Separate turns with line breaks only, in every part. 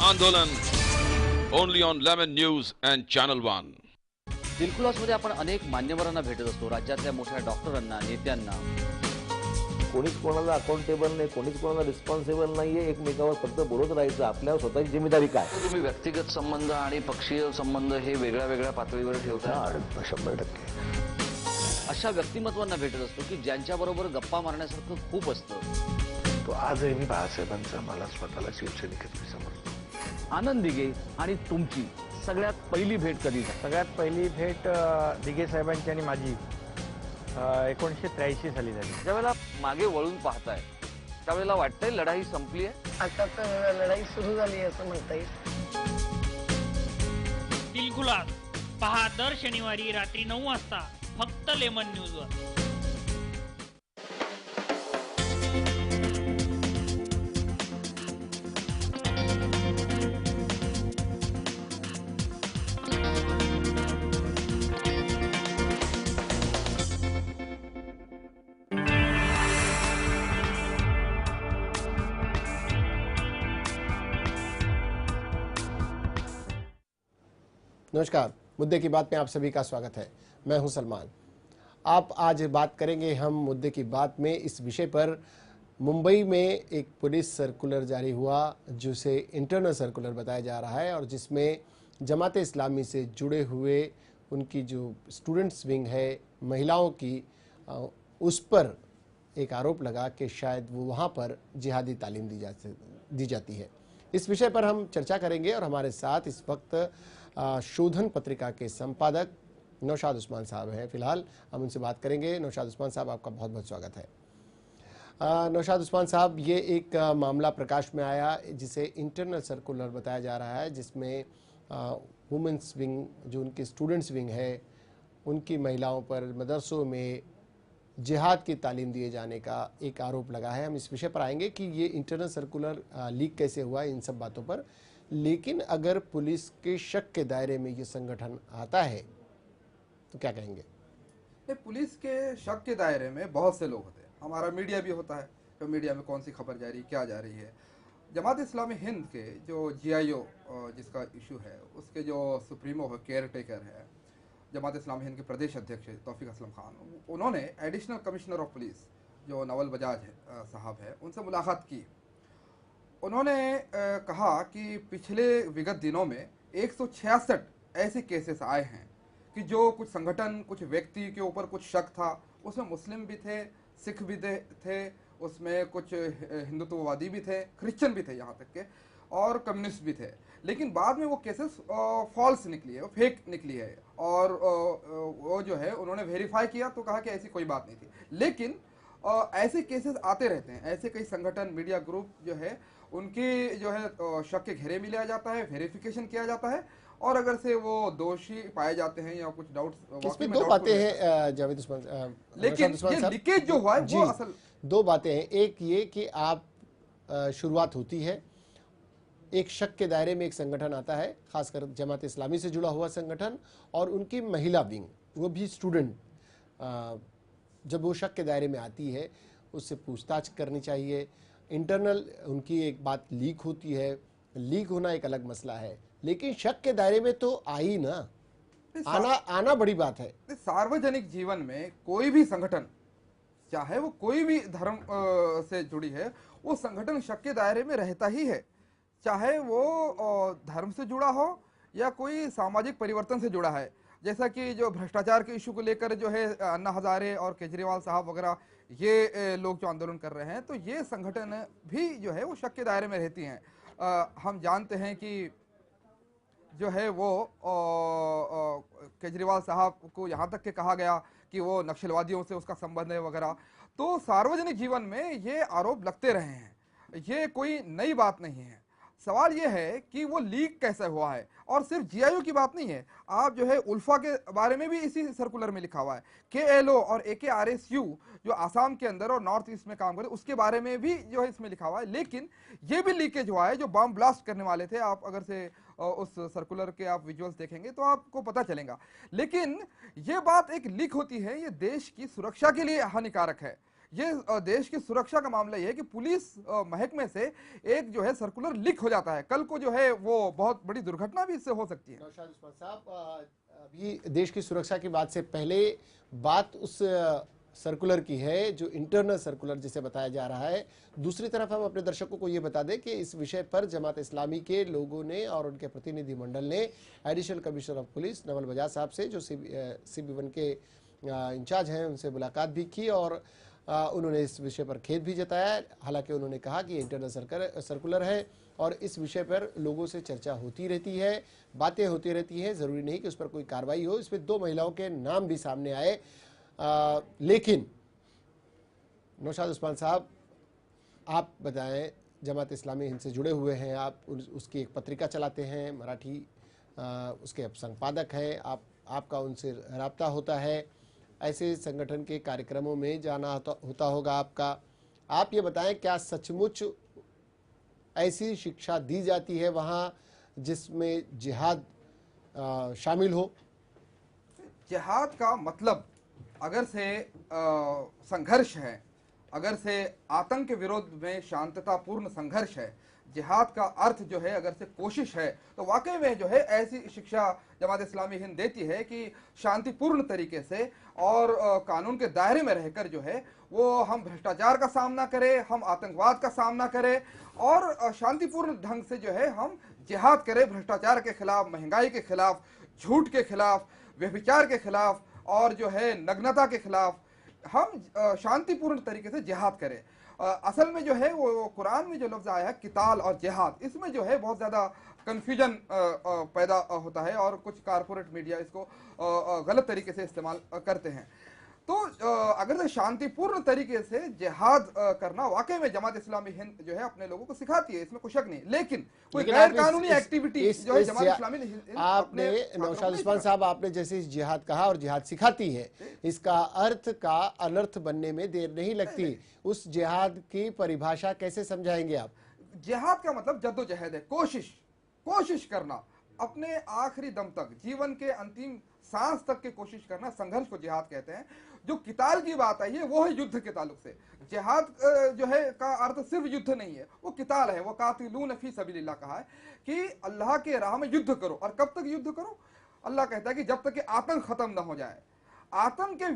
आंदोलन only on lemon news and channel 1.
दिलखुलासमध्ये आपण अनेक मान्यवरांना भेटत असतो, राज्यातल्या मोठ्या डॉक्टरांना, नेत्यांना.
कोणीच कोणाला अकाउंटेबल नाही, कोणीच कोणाला रिस्पॉन्सिबल नाहीये. एकमेकावर फक्त बोलत राहायचं. आपल्यावर स्वतःची जिम्मेदारी काय?
तुम्ही व्यक्तिगत संबंध आणि पक्षीय संबंध हे वेगळ्या वेगळ्या पातळीवर ठेवता.
100%.
अशा व्यक्तिमत्वांना भेटत असतो की ज्यांच्याबरोबर गप्पा मारण्यासारखं खूप असतं.
तो आजही मी बाळासाहेबांचा मला स्वतःला शिवसैनिकच मी समजतो.
आनंद दिघे आणि तुमची सगळ्यात पहिली भेट कधी झाली?
सगळ्यात पहिली भेट दिघे साहेबांची आणि माझी 1983 साली झाली.
ज्यावेळेला मागे वळून पाहताय त्यावेळेला वाटतंय लढाई संपली आहे.
आता तर लढाई सुरू झाली आहे असं म्हणता येईल.
दिलखुलास पहा दर शनिवारी रात्री 9 वाजता फक्त लेमन न्यूजवर.
नमस्कार, मुद्दे की बात में आप सभी का स्वागत है। मैं हूं सलमान। आप आज बात करेंगे हम मुद्दे की बात में इस विषय पर। मुंबई में एक पुलिस सर्कुलर जारी हुआ जिसे इंटरनल सर्कुलर बताया जा रहा है और जिसमें जमाते इस्लामी से जुड़े हुए उनकी जो स्टूडेंट्स विंग है महिलाओं की, उस पर एक आरोप लगा कि शायद वो वहाँ पर जिहादी तालीम दी जाती है। इस विषय पर हम चर्चा करेंगे और हमारे साथ इस वक्त शोधन पत्रिका के संपादक नौशाद उस्मान साहब हैं। फिलहाल हम उनसे बात करेंगे। नौशाद उस्मान साहब, आपका बहुत बहुत स्वागत है। नौशाद उस्मान साहब, ये एक मामला प्रकाश में आया जिसे इंटरनल सर्कुलर बताया जा रहा है, जिसमें वुमेंस विंग, जो उनकी स्टूडेंट्स विंग है, उनकी महिलाओं पर मदरसों में जिहाद की तालीम दिए जाने का एक आरोप लगा है। हम इस विषय पर आएंगे कि ये इंटरनल सर्कुलर लीक कैसे हुआ, इन सब बातों पर। लेकिन अगर पुलिस के शक के दायरे में ये संगठन आता है तो क्या कहेंगे?
पुलिस के शक के दायरे में बहुत से लोग होते हैं। हमारा मीडिया भी होता है, तो मीडिया में कौन सी खबर जा रही, क्या जा रही है। जमात इस्लामी हिंद के जो GIO जिसका इशू है, उसके जो सुप्रीमो है, केयर टेकर है, जमात इस्लामी हिंद के प्रदेश अध्यक्ष तौफीक असलम खान, उन्होंने एडिशनल कमिश्नर ऑफ पुलिस जो नवल बजाज साहब है, उनसे मुलाकात की। उन्होंने कहा कि पिछले विगत दिनों में 166 ऐसे केसेस आए हैं कि जो कुछ संगठन, कुछ व्यक्ति के ऊपर कुछ शक था। उसमें मुस्लिम भी थे, सिख भी थे, उसमें कुछ हिंदुत्ववादी भी थे, क्रिश्चियन भी थे, यहाँ तक के, और कम्युनिस्ट भी थे। लेकिन बाद में वो केसेस फॉल्स निकली है, फेक निकली है, और वो जो है उन्होंने वेरीफाई किया तो कहा कि ऐसी कोई बात नहीं थी। लेकिन ऐसे केसेस आते रहते हैं। ऐसे कई संगठन, मीडिया ग्रुप जो है, उनकी जो है शक के घेरे में लिया जाता है, वेरिफिकेशन किया जाता है, और अगर से वो दोषी पाए जाते हैं या कुछ डाउट्स,
इसमें दो बातें हैं जावेद उस्मान।
लेकिन ये लीकेज जो हुआ है वो असल
दो बातें हैं। एक ये कि आप शुरुआत होती है, एक शक के दायरे में एक संगठन आता है, खासकर जमात इस्लामी से जुड़ा हुआ संगठन, और उनकी महिला विंग, वो भी स्टूडेंट, जब वो शक के दायरे में आती है उससे पूछताछ करनी चाहिए। इंटरनल उनकी एक बात लीक होती है, लीक होना एक अलग मसला है, लेकिन शक के दायरे में तो आई ना, आना बड़ी बात है।
सार्वजनिक जीवन में कोई भी संगठन, चाहे वो कोई भी धर्म से जुड़ी है, वो संगठन शक के दायरे में रहता ही है, चाहे वो धर्म से जुड़ा हो या कोई सामाजिक परिवर्तन से जुड़ा है। जैसा कि जो भ्रष्टाचार के इशू को लेकर जो है अन्ना हजारे और केजरीवाल साहब वगैरह ये लोग जो आंदोलन कर रहे हैं, तो ये संगठन भी जो है वो शक के दायरे में रहती हैं। हम जानते हैं कि जो है वो केजरीवाल साहब को यहाँ तक के कहा गया कि वो नक्सलवादियों से उसका संबंध है वगैरह। तो सार्वजनिक जीवन में ये आरोप लगते रहे हैं, ये कोई नई बात नहीं है। सवाल ये है कि वो लीक कैसे हुआ है, और सिर्फ GIO की बात नहीं है। आप जो है उल्फा के बारे में भी इसी सर्कुलर में लिखा हुआ है, KLO और AKRSU जो आसाम के अंदर और नॉर्थ ईस्ट में काम करते, उसके बारे में भी जो है इसमें लिखा हुआ है। लेकिन ये भी लीकेज हुआ है, जो बम ब्लास्ट करने वाले थे। आप अगर से उस सर्कुलर के आप विजुअल्स देखेंगे तो आपको पता चलेगा। लेकिन ये बात एक लीक होती है, ये देश की सुरक्षा के लिए हानिकारक है। ये देश की सुरक्षा का मामला ये है कि पुलिस महकमे से एक जो है सर्कुलर लीक हो जाता है, कल को जो है वो बहुत बड़ी दुर्घटना भी इससे हो सकती है।
नौशाद उस्मान साहब, अभी देश की सुरक्षा की बात से पहले बात उस सर्कुलर की है जो इंटरनल सर्कुलर जिसे बताया जा रहा है। दूसरी तरफ हम अपने दर्शकों को ये बता दें कि इस विषय पर जमात इस्लामी के लोगों ने और उनके प्रतिनिधि मंडल ने additional commissioner of police Naval Bajaj साहब से जो CB1 के इंचार्ज हैं उनसे मुलाकात भी की और उन्होंने इस विषय पर खेद भी जताया। हालांकि उन्होंने कहा कि इंटरनल सर्कुलर है और इस विषय पर लोगों से चर्चा होती रहती है, बातें होती रहती हैं, ज़रूरी नहीं कि उस पर कोई कार्रवाई हो। इसमें 2 महिलाओं के नाम भी सामने आए, लेकिन नौशाद उस्मान साहब, आप बताएं, जमात इस्लामी हिंद से जुड़े हुए हैं, आप उसकी एक पत्रिका चलाते हैं, मराठी उसके संपादक हैं, आपका उनसे राब्ता होता है, ऐसे संगठन के कार्यक्रमों में जाना होता होगा आपका। आप ये बताएं, क्या सचमुच ऐसी शिक्षा दी जाती है वहाँ जिसमें जिहाद शामिल हो?
जिहाद का मतलब अगर से संघर्ष है, अगर से आतंक के विरोध में शांततापूर्ण संघर्ष है, जिहाद का अर्थ जो है अगर से कोशिश है, तो वाकई में जो है ऐसी शिक्षा जमात इस्लामी हिंद देती है कि शांतिपूर्ण तरीके से और कानून के दायरे में रहकर जो है वो हम भ्रष्टाचार का सामना करें, हम आतंकवाद का सामना करें और शांतिपूर्ण ढंग से जो है हम जिहाद करें भ्रष्टाचार के खिलाफ, महंगाई के खिलाफ, झूठ के खिलाफ, व्यभिचार के खिलाफ और जो है नग्नता के खिलाफ हम शांतिपूर्ण तरीके से जिहाद करें। असल में जो है वो कुरान में जो लफ्ज आया है किताल और जिहाद, इसमें जो है बहुत ज़्यादा कन्फ्यूजन पैदा होता है और कुछ कारपोरेट मीडिया इसको गलत तरीके से इस्तेमाल करते हैं। तो अगर से शांतिपूर्ण तरीके से जिहाद करना वाकई में जमात इस्लामी हिंद जो है अपने लोगों को सिखाती है, इसमें कोई शक नहीं, लेकिन कोई गैर कानूनी एक्टिविटी जो है जमात इस्लामी हिंद
आपने नौशाद उस्मान साहब, आपने जैसे जिहाद कहा और जिहाद सिखाती है, इसका अर्थ का अनर्थ बनने में देर नहीं लगती। उस जिहाद की परिभाषा कैसे समझाएंगे आप?
जिहाद का मतलब जद्दोजहद है, कोशिश करना, अपने आखिरी दम तक, जीवन के अंतिम सांस तक की कोशिश करना, संघर्ष को जिहाद कहते हैं। जो किताल की बात आई है वो है युद्ध के ताल्लुक से। जिहाद जो है का अर्थ सिर्फ युद्ध नहीं है, वो किताल है, वो कातिलून फी सबीलिल्लाह कहा है कि अल्लाह के राह में युद्ध करो। और कब तक युद्ध करो? अल्लाह कहता है कि जब तक कि आतंक खत्म ना हो जाए। आतंक के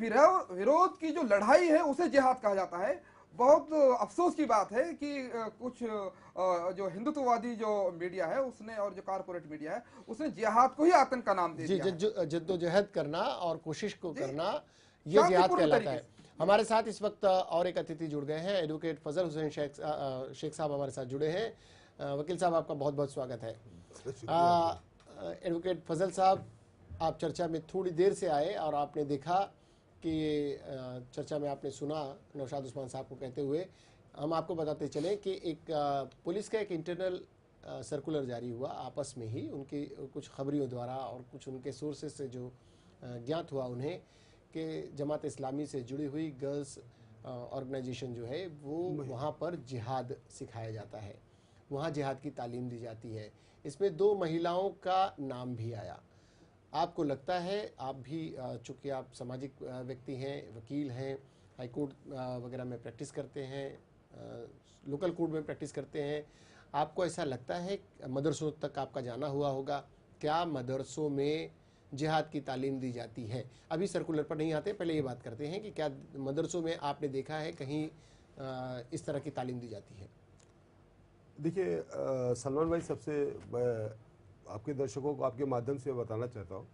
विरोध की जो लड़ाई है उसे जिहाद कहा जाता है। बहुत अफसोस की बात है कि कुछ जो हिंदुत्ववादी जो मीडिया है उसने और जो कारपोरेट मीडिया है उसने जिहाद को ही आतंक का नाम दे दिया।
जद्दोजहद करना और कोशिश को करना ये जिहाद कहलाता है। हमारे साथ इस वक्त और एक अतिथि जुड़ गए हैं, एडवोकेट फजल हुसैन शेख साहब हमारे साथ जुड़े हैं। वकील साहब, आपका बहुत बहुत स्वागत है। एडवोकेट फजल साहब, आप चर्चा में थोड़ी देर से आए और आपने देखा कि चर्चा में आपने सुना नौशाद उस्मान साहब को कहते हुए। हम आपको बताते चलें कि एक पुलिस का एक इंटरनल सर्कुलर जारी हुआ आपस में ही, उनकी कुछ खबरियों द्वारा और कुछ उनके सोर्सेज से जो ज्ञात हुआ उन्हें कि जमात इस्लामी से जुड़ी हुई गर्ल्स ऑर्गेनाइजेशन जो है वो वहाँ पर जिहाद सिखाया जाता है, वहाँ जिहाद की तालीम दी जाती है। इसमें 2 महिलाओं का नाम भी आया। आपको लगता है, आप भी चूँकि आप सामाजिक व्यक्ति हैं, वकील हैं, हाई कोर्ट वगैरह में प्रैक्टिस करते हैं, लोकल कोर्ट में प्रैक्टिस करते हैं, आपको ऐसा लगता है, मदरसों तक आपका जाना हुआ होगा, क्या मदरसों में जिहाद की तालीम दी जाती है? अभी सर्कुलर पर नहीं आते, पहले ये बात करते हैं कि क्या मदरसों में आपने देखा है कहीं इस तरह की तालीम दी जाती है?
देखिए सलमान भाई, सबसे आपके दर्शकों को आपके माध्यम से बताना चाहता हूँ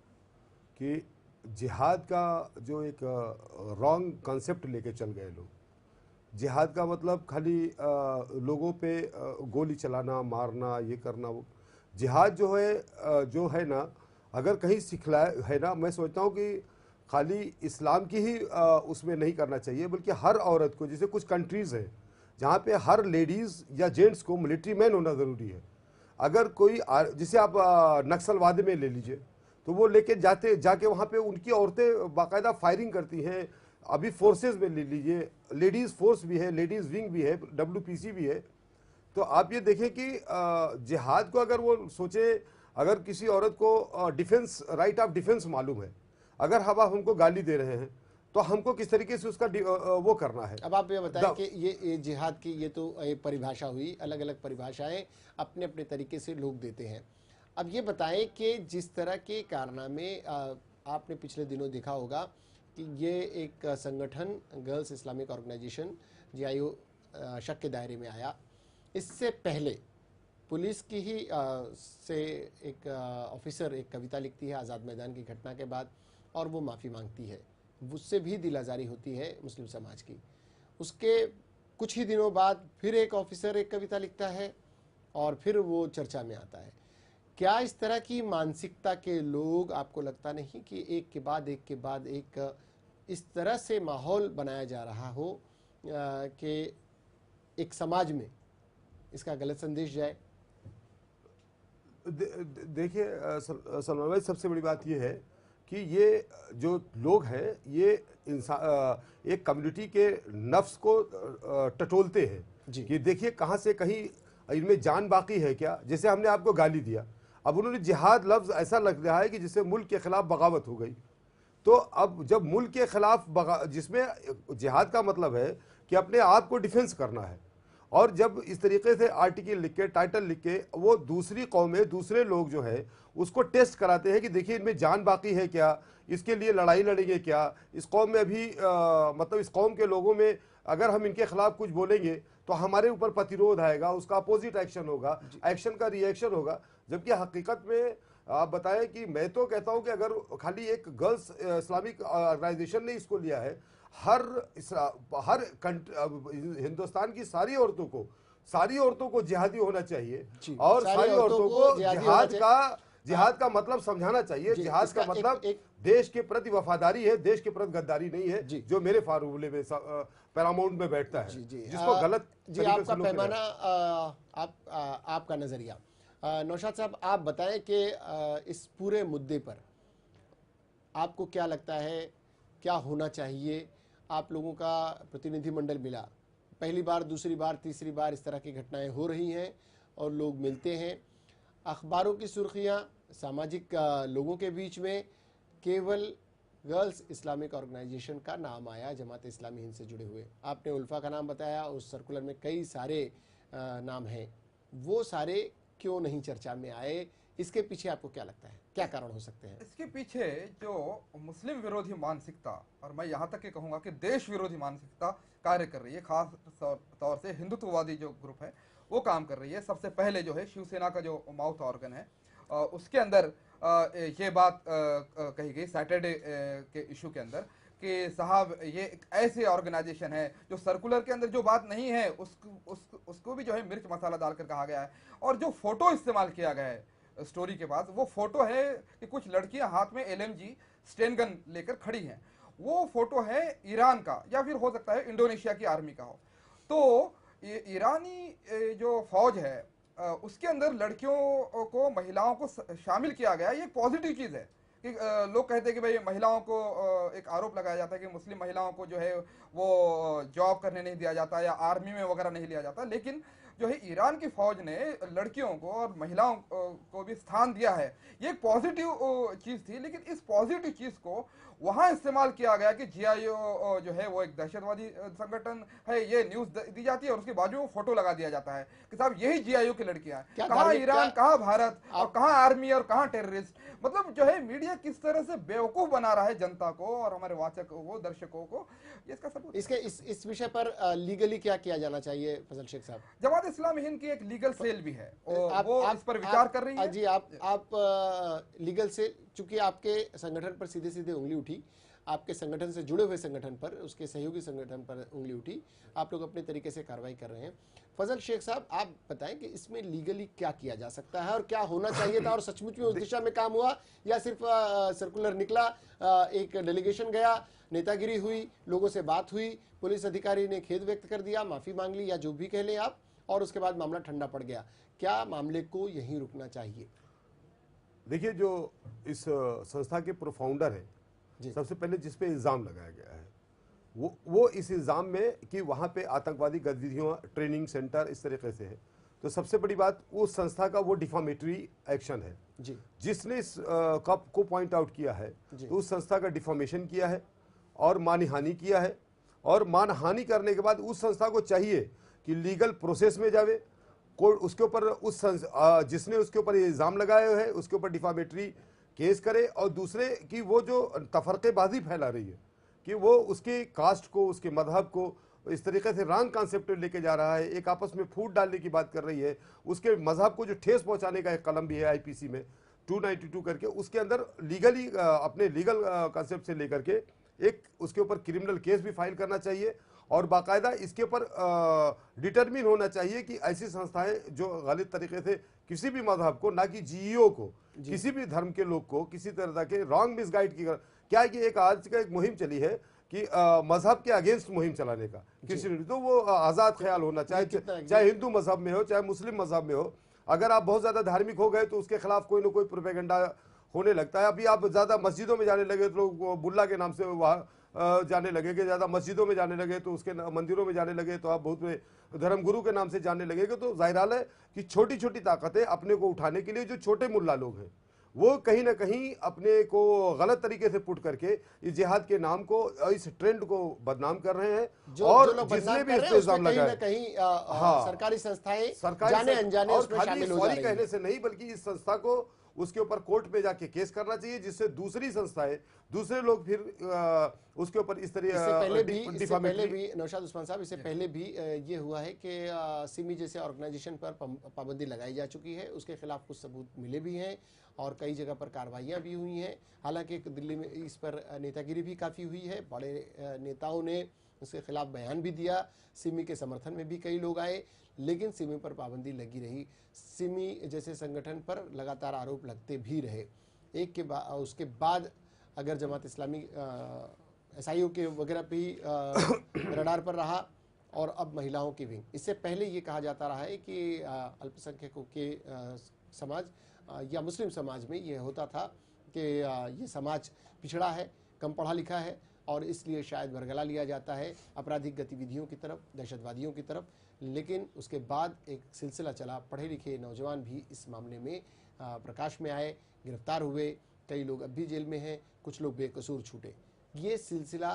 कि जिहाद का जो एक रॉन्ग कॉन्सेप्ट लेके चल गए लोग। जिहाद का मतलब खाली लोगों पे गोली चलाना, मारना, ये करना। वो जिहाद जो है ना, अगर कहीं सिखलाया है ना, मैं सोचता हूँ कि खाली इस्लाम की ही उसमें नहीं करना चाहिए, बल्कि हर औरत को, जैसे कुछ कंट्रीज़ हैं जहाँ पे हर लेडीज़ या जेंट्स को मिलिट्री मैन होना ज़रूरी है। अगर कोई जिसे आप नक्सलवाद में ले लीजिए, तो वो लेके जाके वहाँ पे उनकी औरतें बाकायदा फायरिंग करती हैं। अभी फोर्सेस में ले लीजिए, लेडीज़ फोर्स भी है, लेडीज़ विंग भी है, WPC भी है। तो आप ये देखें कि जिहाद को अगर वो सोचे, अगर किसी औरत को डिफेंस, राइट ऑफ डिफेंस मालूम है, अगर हम हमको गाली दे रहे हैं तो हमको किस तरीके से उसका वो करना है।
अब आप ये बताएं कि ये जिहाद की ये तो एक परिभाषा हुई, अलग अलग परिभाषाएं अपने अपने तरीके से लोग देते हैं। अब ये बताएं कि जिस तरह के कारनामे आपने पिछले दिनों देखा होगा कि ये एक संगठन गर्ल्स इस्लामिक ऑर्गेनाइजेशन GIO शक के दायरे में आया। इससे पहले पुलिस की ही से एक ऑफिसर एक कविता लिखती है आज़ाद मैदान की घटना के बाद और वो माफ़ी मांगती है, उससे भी दिल आज़ारी होती है मुस्लिम समाज की। उसके कुछ ही दिनों बाद फिर एक ऑफिसर एक कविता लिखता है और फिर वो चर्चा में आता है। क्या इस तरह की मानसिकता के लोग, आपको लगता नहीं कि एक के बाद एक इस तरह से माहौल बनाया जा रहा हो कि एक समाज में इसका गलत संदेश जाए?
देखिए सलमान भाई, सबसे बड़ी बात यह है कि ये जो लोग हैं ये इंसान एक कम्युनिटी के नफ्स को टटोलते हैं कि देखिए कहाँ से कहीं इनमें जान बाकी है क्या। जैसे हमने आपको गाली दिया, अब उन्होंने जिहाद लफ्ज़ ऐसा लग रहा है कि जिससे मुल्क के खिलाफ बगावत हो गई। तो अब जब मुल्क के खिलाफ जिसमें जिहाद का मतलब है कि अपने आप को डिफेंस करना है, और जब इस तरीके से आर्टिकल लिख के, टाइटल लिख के वो दूसरी कौमें, दूसरे लोग जो है उसको टेस्ट कराते हैं कि देखिए इनमें जान बाकी है क्या, इसके लिए लड़ाई लड़ेंगे क्या, इस कौम में अभी मतलब इस कौम के लोगों में अगर हम इनके खिलाफ कुछ बोलेंगे तो हमारे ऊपर प्रतिरोध आएगा, उसका अपोजिट एक्शन होगा, एक्शन का रिएक्शन होगा। जबकि हकीकत में आप बताएं कि मैं तो कहता हूं कि अगर खाली एक गर्ल्स इस्लामिक ऑर्गेनाइजेशन ने इसको लिया है, हर हिंदुस्तान की सारी औरतों को जिहादी होना चाहिए और सारी औरतों को जिहाद का मतलब समझाना चाहिए। जिहाद का मतलब देश के प्रति वफादारी है, देश के प्रति गद्दारी नहीं है, जो मेरे फार्मूले में पैरामाउंट में बैठता है, जिसको गलत
आपका पैमाना, आपका नजरिया। नौशाद साहब, आप बताएं कि इस पूरे मुद्दे पर आपको क्या लगता है, क्या होना चाहिए? आप लोगों का प्रतिनिधिमंडल मिला, पहली बार, दूसरी बार, तीसरी बार इस तरह की घटनाएं हो रही हैं और लोग मिलते हैं। अखबारों की सुर्खियां, सामाजिक लोगों के बीच में केवल गर्ल्स इस्लामिक ऑर्गेनाइजेशन का नाम आया, जमात इस्लामी हिंद से जुड़े हुए। आपने उल्फा का नाम बताया, उस सर्कुलर में कई सारे नाम हैं, वो सारे क्यों नहीं चर्चा में आए? इसके पीछे आपको क्या लगता है, क्या कारण हो सकते हैं?
इसके पीछे जो मुस्लिम विरोधी मानसिकता, और मैं यहाँ तक ये कहूँगा कि देश विरोधी मानसिकता कार्य कर रही है, खास तौर से हिंदुत्ववादी जो ग्रुप है वो काम कर रही है। सबसे पहले जो है शिवसेना का जो माउथ ऑर्गन है उसके अंदर ये बात कही गई सैटरडे के इशू के अंदर कि साहब ये एक ऐसे ऑर्गेनाइजेशन है जो सर्कुलर के अंदर जो बात नहीं है उसको भी जो है मिर्च मसाला डालकर कहा गया है। और जो फोटो इस्तेमाल किया गया है स्टोरी के बाद, वो फोटो है कि कुछ लड़कियां हाथ में LMG स्टेन गन लेकर खड़ी हैं। वो फोटो है ईरान का या फिर हो सकता है इंडोनेशिया की आर्मी का हो। तो ईरानी जो फौज है उसके अंदर लड़कियों को, महिलाओं को शामिल किया गया। ये पॉजिटिव चीज़ है कि लोग कहते हैं कि भाई महिलाओं को, एक आरोप लगाया जाता है कि मुस्लिम महिलाओं को जो है वो जॉब करने नहीं दिया जाता या आर्मी में वगैरह नहीं लिया जाता, लेकिन जो है ईरान की फौज ने लड़कियों को और महिलाओं को भी स्थान दिया है। ये एक पॉजिटिव चीज़ थी, लेकिन इस पॉजिटिव चीज़ को वहाँ इस्तेमाल किया गया कि GIO जो है वो एक दहशतवादी संगठन है, ये न्यूज़ दी जाती है और उसके बाजू में फोटो लगा दिया जाता है कि साहब यही GIO की लड़कियां हैं। कहाँ ईरान, कहाँ भारत और कहाँ आर्मी और कहाँ टेररिस्ट। मतलब जो है मीडिया किस तरह से बेवकूफ बना रहा है जनता को और हमारे वाचकों को, दर्शकों को, इसका सबूत।
इसके इस विषय पर लीगली क्या किया जाना चाहिए फजल शेख साहब?
जमात इस्लामी हिंद की एक लीगल सेल भी है, वो इस पर विचार कर रही है।
जी, आप लीगल से, चूंकि आपके संगठन पर सीधे सीधे उंगली उठी, आपके संगठन से जुड़े हुए संगठन पर, उसके सहयोगी संगठन पर उंगली उठी, आप लोग अपने तरीके से कार्रवाई कर रहे हैं। फजल शेख साहब, आप बताएं कि इसमें लीगली क्या किया जा सकता है और क्या होना चाहिए था, और सचमुच में उस दिशा में काम हुआ या सिर्फ सर्कुलर निकला, एक डेलीगेशन गया, नेतागिरी हुई, लोगों से बात हुई, पुलिस अधिकारी ने खेद व्यक्त कर दिया, माफी मांग ली, या जो भी कह लें आप, और उसके बाद मामला ठंडा पड़ गया? क्या मामले को यहीं रुकना चाहिए?
देखिए, जो इस संस्था के प्रोफाउंडर हैं, सबसे पहले जिस पे इल्ज़ाम लगाया गया है वो इस इल्ज़ाम में कि वहाँ पे आतंकवादी गतिविधियों, ट्रेनिंग सेंटर इस तरीके से है, तो सबसे बड़ी बात उस संस्था का वो डिफामेटरी एक्शन है जी। जिसने इस को पॉइंट आउट किया है तो उस संस्था का डिफामेशन किया है और मानहानि किया है। और मानहानि करने के बाद उस संस्था को चाहिए कि लीगल प्रोसेस में जावे, कोर्ट उसके ऊपर जिसने उसके ऊपर इल्ज़ाम लगाए है उसके ऊपर डिफामेटरी केस करे, और दूसरे कि वो जो तफरक़ेबाजी फैला रही है कि वो उसके कास्ट को, उसके मजहब को इस तरीके से रॉन्ग कॉन्सेप्ट लेके जा रहा है, एक आपस में फूट डालने की बात कर रही है, उसके मजहब को जो ठेस पहुंचाने का एक कलम भी है आईपीसी में 292 करके, उसके अंदर लीगली अपने लीगल कॉन्सेप्ट से लेकर के एक उसके ऊपर क्रिमिनल केस भी फाइल करना चाहिए, और बाकायदा इसके ऊपर डिटरमिन होना चाहिए कि ऐसी संस्थाएं जो गलत तरीके से किसी भी मजहब को, ना कि जीईओ को, किसी भी धर्म के लोग को किसी तरह के रॉन्ग मिसगाइड की, क्या है कि एक आज का एक मुहिम चली है कि मजहब के अगेंस्ट मुहिम चलाने का किसी ने, तो वो आज़ाद ख्याल होना चाहे हिंदू मजहब में हो चाहे मुस्लिम मजहब में हो, अगर आप बहुत ज़्यादा धार्मिक हो गए तो उसके खिलाफ कोई ना कोई प्रोपेगेंडा होने लगता है। अभी आप ज़्यादा मस्जिदों में जाने लगे तो लोग बुल्ला के नाम से वहाँ जाने लगे, कि ज़्यादा मस्जिदों में जाने लगे तो उसके मंदिरों में जाने लगे तो आप बहुत धर्मगुरु के नाम से जाने लगेगा। तो जाहिर है कि छोटी छोटी ताकतें अपने को उठाने के लिए जो छोटे मुल्ला लोग हैं वो कहीं ना कहीं अपने को गलत तरीके से पुट करके इस जिहाद के नाम को, इस ट्रेंड को बदनाम कर रहे हैं। और जिसने भी इस पे इल्जाम लगाया,
कहीं सरकारी संस्थाएं
सरकारी
जाने अनजाने उसमें शामिल हो जा रही हैं।
कहने से नहीं, बल्कि इस संस्था को उसके ऊपर कोर्ट में जाके केस करना चाहिए, जिससे दूसरी संस्थाएं, दूसरे लोग फिर उसके ऊपर इस तरह
इससे पहले भी नौशाद उस्मान साहब, इससे पहले भी ये हुआ है कि सिमी जैसे ऑर्गेनाइजेशन पर पाबंदी लगाई जा चुकी है, उसके खिलाफ कुछ सबूत मिले भी हैं और कई जगह पर कार्रवाइयाँ भी हुई हैं। हालांकि दिल्ली में इस पर नेतागिरी भी काफ़ी हुई है, बड़े नेताओं ने उसके खिलाफ बयान भी दिया, सिमी के समर्थन में भी कई लोग आए, लेकिन सिमी पर पाबंदी लगी रही। सिमी जैसे संगठन पर लगातार आरोप लगते भी रहे। एक के बाद उसके बाद अगर जमात इस्लामी एसआईओ के वगैरह भी रडार पर रहा, और अब महिलाओं की विंग। इससे पहले ये कहा जाता रहा है कि अल्पसंख्यकों के समाज या मुस्लिम समाज में ये होता था कि ये समाज पिछड़ा है, कम पढ़ा लिखा है, और इसलिए शायद बरगला लिया जाता है आपराधिक गतिविधियों की तरफ, दहशतवादियों की तरफ। लेकिन उसके बाद एक सिलसिला चला, पढ़े लिखे नौजवान भी इस मामले में प्रकाश में आए, गिरफ्तार हुए, कई लोग अब भी जेल में हैं, कुछ लोग बेकसूर छूटे। ये सिलसिला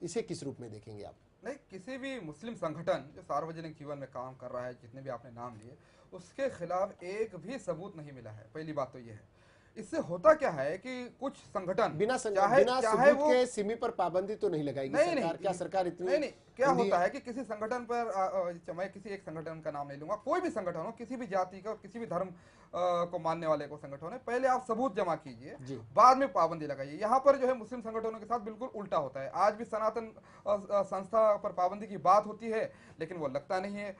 इसे किस रूप में देखेंगे आप?
नहीं, किसी भी मुस्लिम संगठन जो सार्वजनिक जीवन में काम कर रहा है, जितने भी आपने नाम लिए, उसके खिलाफ एक भी सबूत नहीं मिला है। पहली बात तो ये है। इससे होता क्या है कि कुछ संगठन
बिना
चाहे
सबूत के सिमी पर पाबंदी तो नहीं लगाएगी सरकार। क्या सरकार इतनी
नहीं, क्या होता है कि किसी संगठन पर, मैं किसी एक संगठन का नाम नहीं लूंगा, कोई भी संगठन हो, किसी भी जाति का, किसी भी धर्म को मानने वाले को संगठन है, पहले आप सबूत जमा कीजिए, बाद में पाबंदी लगाइए। यहाँ पर जो है मुस्लिम संगठनों के साथ बिल्कुल उल्टा होता है। आज भी सनातन संस्था पर पाबंदी की बात होती है, लेकिन वो लगता नहीं है।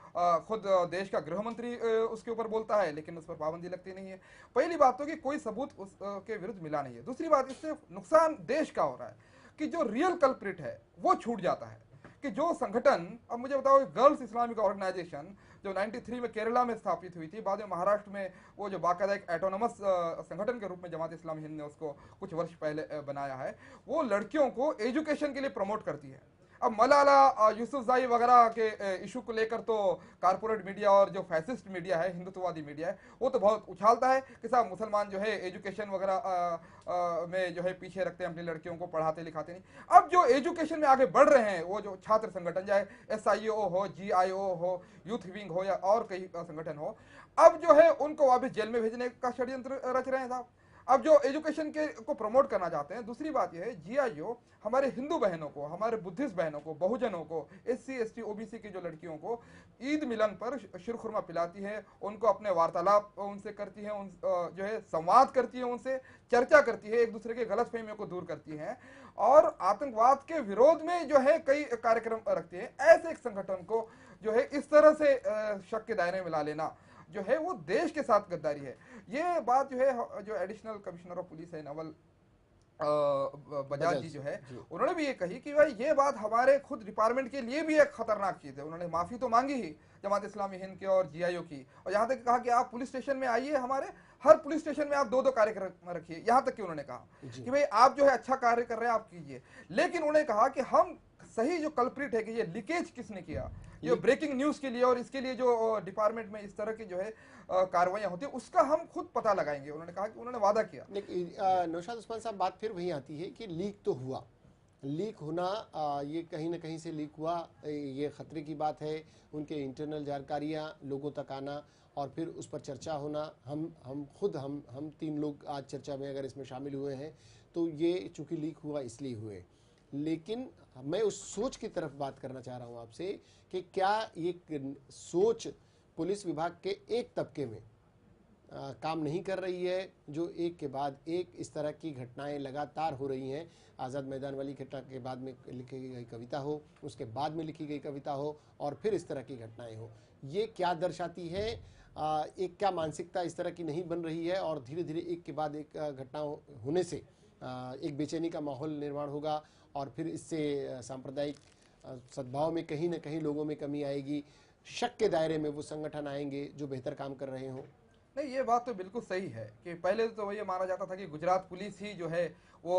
खुद देश का गृह मंत्री उसके ऊपर बोलता है, लेकिन उस पर पाबंदी लगती नहीं है। पहली बात तो कि कोई सबूत उसके विरुद्ध मिला नहीं है। दूसरी बात, इससे नुकसान देश का हो रहा है कि जो रियल कल्प्रिट है वो छूट जाता है। कि जो संगठन, अब मुझे बताओ, गर्ल्स इस्लामिक ऑर्गेनाइजेशन जो 93 में केरला में स्थापित हुई थी, बाद में महाराष्ट्र में वो जो बाकायदा एक ऑटोनमस संगठन के रूप में जमात इस्लामी हिंद ने उसको कुछ वर्ष पहले बनाया है, वो लड़कियों को एजुकेशन के लिए प्रमोट करती है। अब मलाला यूसुफजाई वगैरह के इशू को लेकर तो कारपोरेट मीडिया और जो फैसिस्ट मीडिया है, हिंदुत्ववादी मीडिया है, वो तो बहुत उछालता है कि साहब मुसलमान जो है एजुकेशन वगैरह में जो है पीछे रखते हैं अपनी लड़कियों को, पढ़ाते लिखाते नहीं। अब जो एजुकेशन में आगे बढ़ रहे हैं, वो जो छात्र संगठन, चाहे SIO हो, GIO हो, यूथ विंग हो या और कई संगठन हो, अब जो है उनको वापस जेल में भेजने का षड्यंत्र रच रहे हैं साहब। अब जो एजुकेशन के को प्रमोट करना चाहते हैं। दूसरी बात यह है, GIO हमारे हिंदू बहनों को, हमारे बुद्धिस्ट बहनों को, बहुजनों को, SC ST OBC की जो लड़कियों को ईद मिलन पर शिरखुरमा पिलाती है, उनको अपने वार्तालाप उनसे करती है, जो है संवाद करती है, उनसे चर्चा करती है, एक दूसरे के गलतफहमियों को दूर करती है, और आतंकवाद के विरोध में जो है कई कार्यक्रम रखती है। ऐसे एक संगठन को जो है इस तरह से शक के दायरे में ला लेना जो है वो देश के साथ गद्दारी है। ये बात जो है, जो एडिशनल कमिश्नर ऑफ पुलिस है नवल बजाज जी जो है, उन्होंने भी ये कही कि भाई ये बात हमारे खुद डिपार्टमेंट के लिए भी एक खतरनाक चीज है। उन्होंने माफी तो मांगी ही जमात इस्लामी हिंद के और GIO की, और यहाँ तक कहा कि आप पुलिस स्टेशन में आइए, हमारे हर पुलिस स्टेशन में आप 2-2 कार्यक्रम रखिए। यहाँ तक कि उन्होंने कहा कि भाई आप जो है अच्छा कार्य कर रहे हैं, आप कीजिए। लेकिन उन्होंने कहा कि हम सही जो कल्प्रिट है कि ये लीकेज किसने किया, ये ब्रेकिंग न्यूज के लिए और इसके लिए जो डिपार्टमेंट में इस तरह की जो है कार्रवाइयां होती है, उसका हम खुद पता लगाएंगे। उन्होंने कहा कि उन्होंने वादा किया।
लेकिन नौशाद उस्मान साहब, बात फिर वही आती है कि लीक तो हुआ, लीक होना ये कहीं ना कहीं से लीक हुआ, ये खतरे की बात है। उनके इंटरनल जानकारियां लोगों तक आना और फिर उस पर चर्चा होना। हम तीन लोग आज चर्चा में अगर इसमें शामिल हुए हैं तो ये चूंकि लीक हुआ इसलिए हुए। लेकिन मैं उस सोच की तरफ बात करना चाह रहा हूं आपसे कि क्या ये सोच पुलिस विभाग के एक तबके में काम नहीं कर रही है, जो एक के बाद एक इस तरह की घटनाएं लगातार हो रही हैं। आज़ाद मैदान वाली घटना के बाद में लिखी गई कविता हो, उसके बाद में लिखी गई कविता हो और फिर इस तरह की घटनाएं हो, ये क्या दर्शाती है? एक क्या मानसिकता इस तरह की नहीं बन रही है और धीरे धीरे एक के बाद एक घटना होने से एक बेचैनी का माहौल निर्माण होगा और फिर इससे सांप्रदायिक सद्भाव में कहीं ना कहीं लोगों में कमी आएगी। शक के दायरे में वो संगठन आएंगे जो बेहतर काम कर रहे हों।
नहीं, ये बात तो बिल्कुल सही है कि पहले तो ये माना जाता था कि गुजरात पुलिस ही जो है वो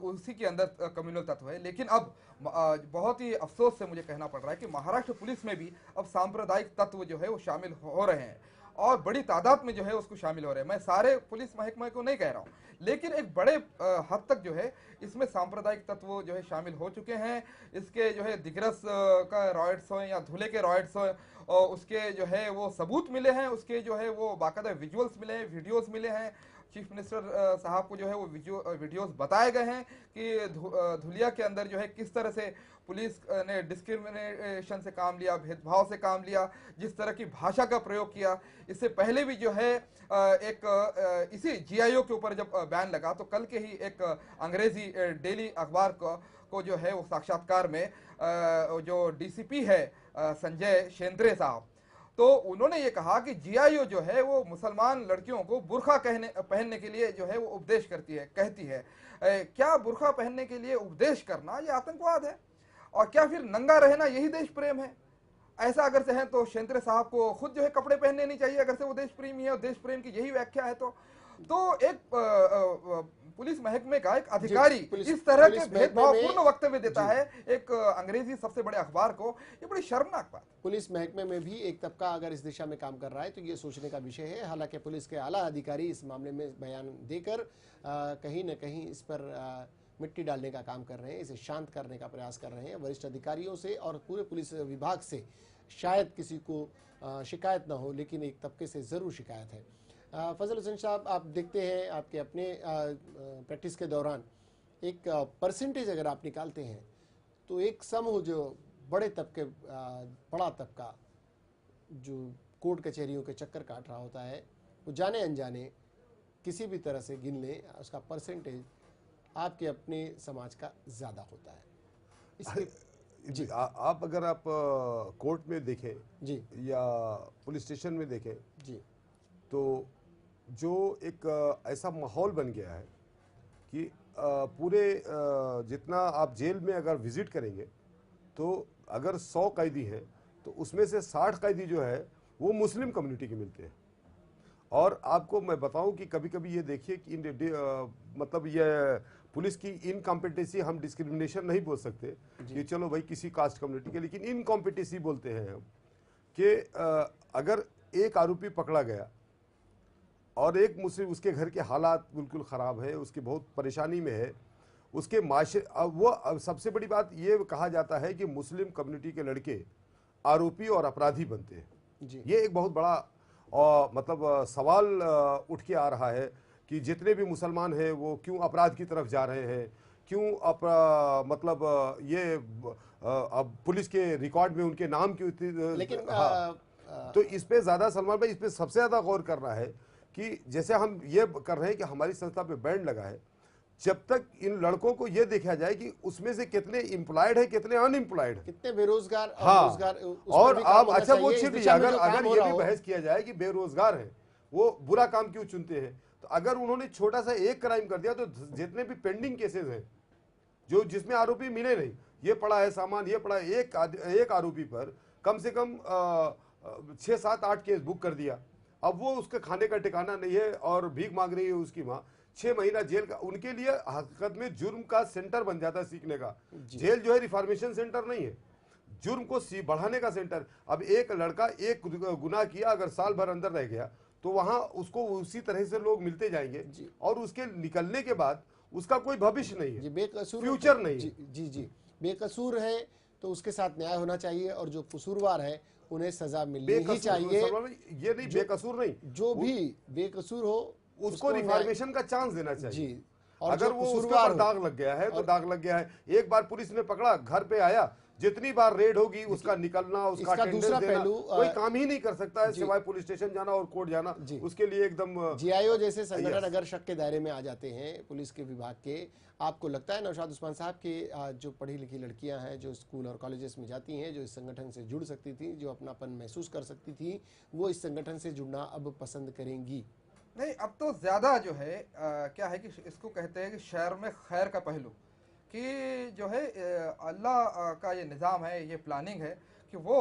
उसी के अंदर कम्युनल तत्व है, लेकिन अब बहुत ही अफसोस से मुझे कहना पड़ रहा है कि महाराष्ट्र पुलिस में भी अब सांप्रदायिक तत्व जो है वो शामिल हो रहे हैं और बड़ी तादाद में जो है उसको शामिल हो रहे हैं। मैं सारे पुलिस महकमे को नहीं कह रहा हूँ, लेकिन एक बड़े हद तक जो है इसमें सांप्रदायिक तत्व जो है शामिल हो चुके हैं। इसके जो है दिग्रस का रॉयट्स हो या धुले के रॉयट्स हो, और उसके जो है वो सबूत मिले हैं, उसके जो है वो बाकायदा विजुअल्स मिले हैं, वीडियोस मिले हैं। चीफ मिनिस्टर साहब को जो है वो वीडियोस बताए गए हैं कि धुलिया के अंदर जो है किस तरह से पुलिस ने डिस्क्रिमिनेशन से काम लिया, भेदभाव से काम लिया, जिस तरह की भाषा का प्रयोग किया। इससे पहले भी जो है एक इसी जीआईओ के ऊपर जब बैन लगा तो कल के ही एक अंग्रेजी डेली अखबार को जो है वो साक्षात्कार में जो डीसीपी है संजय शेंद्रे साहब, तो उन्होंने ये कहा कि जीआईओ जो है वो मुसलमान लड़कियों को बुर्खा पहनने के लिए जो है वो उपदेश कहती है। क्या बुर्खा पहनने के लिए उपदेश करना ये आतंकवाद है? और क्या फिर नंगा रहना यही देश प्रेम है? ऐसा अगर से है तो शेंद्रे साहब को खुद जो है कपड़े पहनने नहीं चाहिए, अगर से वो देश प्रेमी है और देश प्रेम की यही व्याख्या है। तो एक पुलिस महकमे का एक अधिकारी इस तरह के भेदभावपूर्ण वक्तव्य देता है एक अंग्रेजी सबसे बड़े अखबार को, ये बड़ी शर्मनाक बात।
पुलिस महकमे में भी एक तबका अगर इस दिशा में काम कर रहा है तो ये सोचने का विषय है। हालांकि पुलिस के आला अधिकारी इस मामले में बयान देकर कहीं न कहीं इस पर मिट्टी डालने का काम कर रहे हैं, इसे शांत करने का प्रयास कर रहे हैं। वरिष्ठ अधिकारियों से और पूरे पुलिस विभाग से शायद किसी को शिकायत ना हो, लेकिन एक तबके से ज़रूर शिकायत है। फजल हुसैन साहब, आप देखते हैं आपके अपने प्रैक्टिस के दौरान एक परसेंटेज अगर आप निकालते हैं तो एक समूह जो बड़े तबके बड़ा तबका जो कोर्ट कचहरियों के चक्कर काट रहा होता है, वो जाने अनजाने किसी भी तरह से गिन ले, उसका परसेंटेज आपके अपने समाज का ज़्यादा होता है। इसके
जी आप अगर आप कोर्ट में देखें
जी
या पुलिस स्टेशन में देखें
जी,
तो जो एक ऐसा माहौल बन गया है कि पूरे जितना आप जेल में अगर विजिट करेंगे तो अगर 100 कैदी हैं तो उसमें से 60 कैदी जो है वो मुस्लिम कम्युनिटी के मिलते हैं। और आपको मैं बताऊं कि कभी कभी ये देखिए कि मतलब ये पुलिस की इनकॉम्पिटेंसी, हम डिस्क्रिमिनेशन नहीं बोल सकते कि चलो भाई किसी कास्ट कम्युनिटी के, लेकिन इनकॉम्पिटेंसी बोलते हैं हम कि अगर एक आरोपी पकड़ा गया और एक मुस्लिम, उसके घर के हालात बिल्कुल ख़राब है, उसकी बहुत परेशानी में है, उसके माशरे, वो सबसे बड़ी बात ये कहा जाता है कि मुस्लिम कम्युनिटी के लड़के आरोपी और अपराधी बनते हैं। ये एक बहुत बड़ा मतलब सवाल उठ के आ रहा है कि जितने भी मुसलमान हैं वो क्यों अपराध की तरफ जा रहे हैं, क्यों मतलब ये अब पुलिस के रिकॉर्ड में उनके नाम क्यों, लेकिन तो इस पे ज़्यादा सलमान भाई, इस पे सबसे ज़्यादा गौर करना है कि जैसे हम ये कर रहे हैं कि हमारी संस्था पे बैंड लगा है, जब तक इन लड़कों को ये देखा जाए कि उसमें से कितने एम्प्लॉयड है, कितने अनएम्प्लॉयड,
कितने बेरोजगार,
और आप अच्छा वो छिड़िए, अगर ये भी बहस किया जाए कि बेरोजगार हैं वो बुरा काम क्यों चुनते हैं, तो अगर उन्होंने छोटा सा एक क्राइम कर दिया तो जितने भी पेंडिंग केसेस हैं जो जिसमें आरोपी मिले नहीं, ये पड़ा है सामान, ये पड़ा है, एक आरोपी पर कम से कम 6, 7, 8 केस बुक कर दिया। अब वो उसके खाने का ठिकाना नहीं है और भीख मांग रही है उसकी माँ, 6 महीना जेल का, उनके लिए हकीकत में जुर्म का सेंटर बन जाता है सीखने का। जेल जो है रिफॉर्मेशन सेंटर नहीं है, जुर्म को बढ़ाने का सेंटर। अब एक लड़का एक गुनाह किया, अगर साल भर अंदर रह गया तो वहां उसको उसी तरह से लोग मिलते जाएंगे और उसके निकलने के बाद उसका कोई भविष्य नहीं
जी
है,
बेकसूर
फ्यूचर नहीं है।
जी जी बेकसूर है तो उसके साथ न्याय होना चाहिए और जो कसूरवार है उन्हें सजा मिलनी ही
बेकसूर
चाहिए।
ये नहीं, बेकसूर नहीं,
जो भी बेकसूर हो
उसको रिफॉर्मेशन का चांस देना चाहिए
जी। और
अगर
जो
वो उसके
कसूरवार
ऊपर
हो,
दाग लग गया है तो दाग लग गया है। एक बार पुलिस ने पकड़ा, घर पे आया, जितनी बार रेड होगी उसका निकलना, उसका
इसका
अटेंडेंस
दूसरा
देना,
पहलू,
कोई काम ही नहीं कर सकता है
जी।
सिवाय पुलिस स्टेशन जाना और कोर्ट जाना। उसके लिए एकदम
जीआईओ जैसे संगठन अगर शक के दायरे में आ जाते हैं पुलिस के विभाग के, आपको लगता है नौशाद उस्मान साहब की जो पढ़ी लिखी लड़कियां हैं जो स्कूल और कॉलेजेस में जाती हैं, जो इस संगठन से जुड़ सकती थी, जो अपनापन महसूस कर सकती थी, वो इस संगठन से जुड़ना अब पसंद करेंगी?
नहीं, अब तो ज़्यादा जो है क्या है कि इसको कहते हैं कि शहर में खैर का पहलू, कि जो है अल्लाह का ये निज़ाम है, ये प्लानिंग है कि वो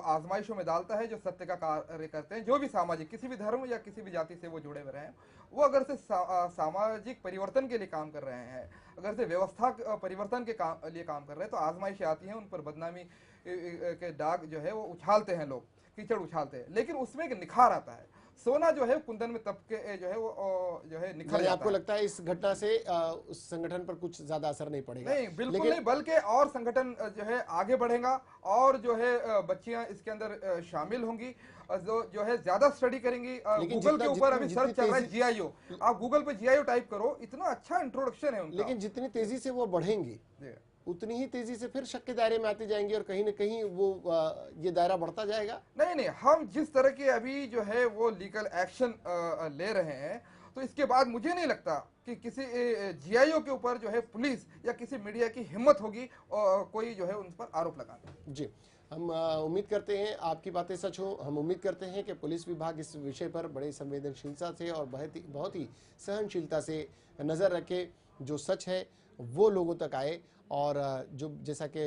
आजमाइशों में डालता है जो सत्य का कार्य करते हैं, जो भी सामाजिक किसी भी धर्म या किसी भी जाति से वो जुड़े हुए रहे हैं। वो अगर से सामाजिक परिवर्तन के लिए काम कर रहे हैं, अगर से व्यवस्था परिवर्तन के लिए काम कर रहे हैं, तो आजमाइशें आती हैं, उन पर बदनामी के दाग जो है वो उछालते हैं लोग, कीचड़ उछालते हैं, लेकिन उसमें एक निखार आता है। सोना जो है कुंदन में तबके जो है वो जो है निखर जाता
आपको
है।
लगता है इस घटना से उस संगठन पर कुछ ज्यादा असर नहीं पड़ेगा?
नहीं, बिल्कुल नहीं, बल्कि और संगठन जो है आगे बढ़ेगा और जो है बच्चियां इसके अंदर शामिल होंगी, जो है ज्यादा स्टडी करेंगी। गूगल के ऊपर अभी सर्च चल रहा है जीआईओ, आप गूगल पे जीआईओ टाइप करो, इतना अच्छा इंट्रोडक्शन है उनका।
लेकिन जितनी तेजी से वो बढ़ेंगी उतनी ही तेजी से फिर शक के दायरे में आती जाएंगी और कहीं न कहीं वो ये दायरा बढ़ता जाएगा।
नहीं, हम जिस तरह के अभी जो है वो लीगल एक्शन ले रहे हैं, तो इसके बाद मुझे नहीं लगता कि किसी जीआईओ के ऊपर जो है पुलिस या किसी मीडिया की हिम्मत होगी कोई जो है उन पर आरोप लगाने।
जी, हम उम्मीद करते हैं आपकी बातें सच हो। हम उम्मीद करते हैं कि पुलिस विभाग इस विषय पर बड़े संवेदनशीलता से और बहुत ही सहनशीलता से नज़र रखे, जो सच है वो लोगों तक आए। और जो जैसा कि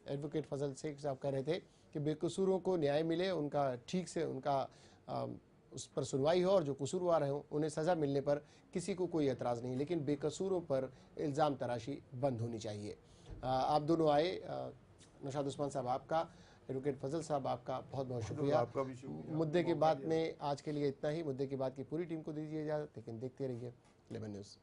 एडवोकेट फजल शेख साहब कह रहे थे कि बेकसूरों को न्याय मिले, उनका ठीक से उनका उस पर सुनवाई हो और जो कसूरवार हैं उन्हें सज़ा मिलने पर किसी को कोई एतराज़ नहीं, लेकिन बेकसूरों पर इल्ज़ाम तराशी बंद होनी चाहिए। आप दोनों आए, नौशाद उस्मान साहब आपका, एडवोकेट फजल साहब आपका बहुत बहुत शुक्रिया।
आपका भी शुक्रिया।
मुद्दे के बाद में आज के लिए इतना ही। मुद्दे के बाद की पूरी टीम को दीजिए इजाज़त, लेकिन देखते रहिए 11 न्यूज़।